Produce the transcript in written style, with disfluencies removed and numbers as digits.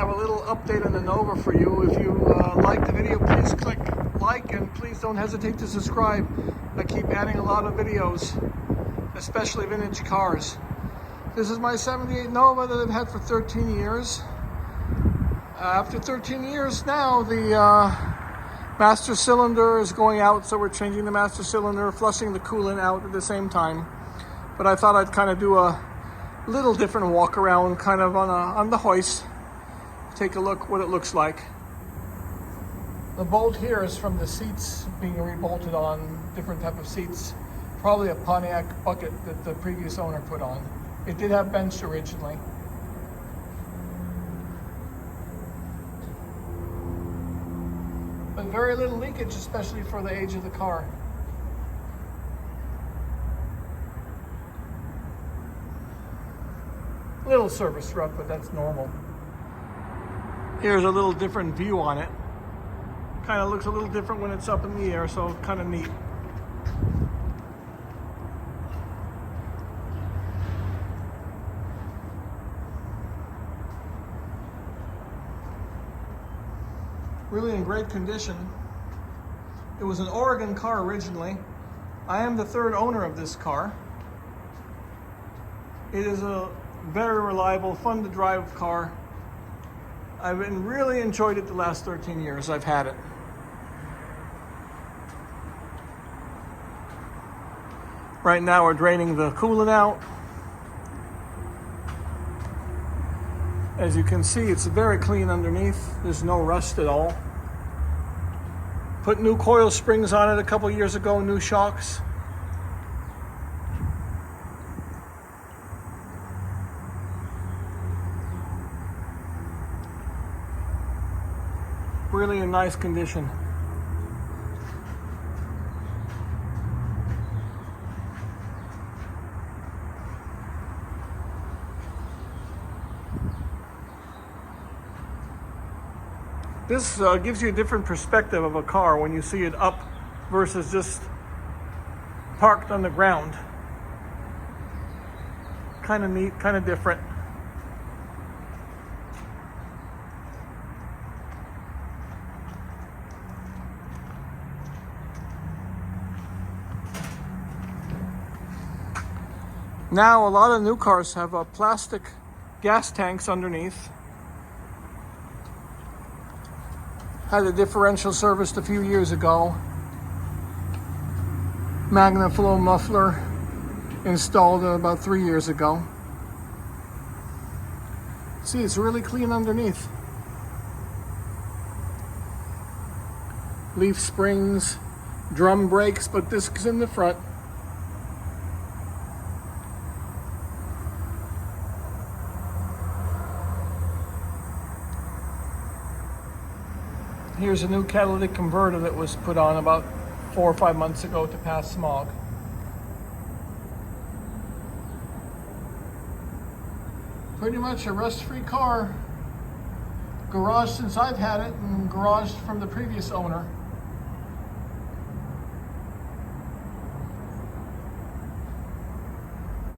have a little update on the Nova for you. If you like the video, please click like and please don't hesitate to subscribe. I keep adding a lot of videos, especially vintage cars. This is my 78 Nova that I've had for 13 years. After 13 years now, the master cylinder is going out, so we're changing the master cylinder, flushing the coolant out at the same time. But I thought I'd kind of do a little different walk around, kind of on the hoist. Take a look what it looks like. The bolt here is from the seats being rebolted on, different type of seats. Probably a Pontiac bucket that the previous owner put on. It did have bench originally. But very little leakage, especially for the age of the car. Little surface rub, but that's normal. Here's a little different view on it. Kind of looks a little different when it's up in the air, so kind of neat. Really in great condition. It was an Oregon car originally. I am the third owner of this car. It is a very reliable, fun to drive car. I've really enjoyed it the last 13 years I've had it. Right now we're draining the coolant out. As you can see, it's very clean underneath. There's no rust at all. Put new coil springs on it a couple years ago, new shocks. Really in nice condition. This gives you a different perspective of a car when you see it up versus just parked on the ground. Kind of neat, kind of different. Now a lot of new cars have plastic gas tanks underneath. Had a differential serviced a few years ago. MagnaFlow muffler installed about 3 years ago. See, it's really clean underneath. Leaf springs, drum brakes, but discs in the front. Here's a new catalytic converter that was put on about 4 or 5 months ago to pass smog. Pretty much a rust-free car. Garage since I've had it and garaged from the previous owner.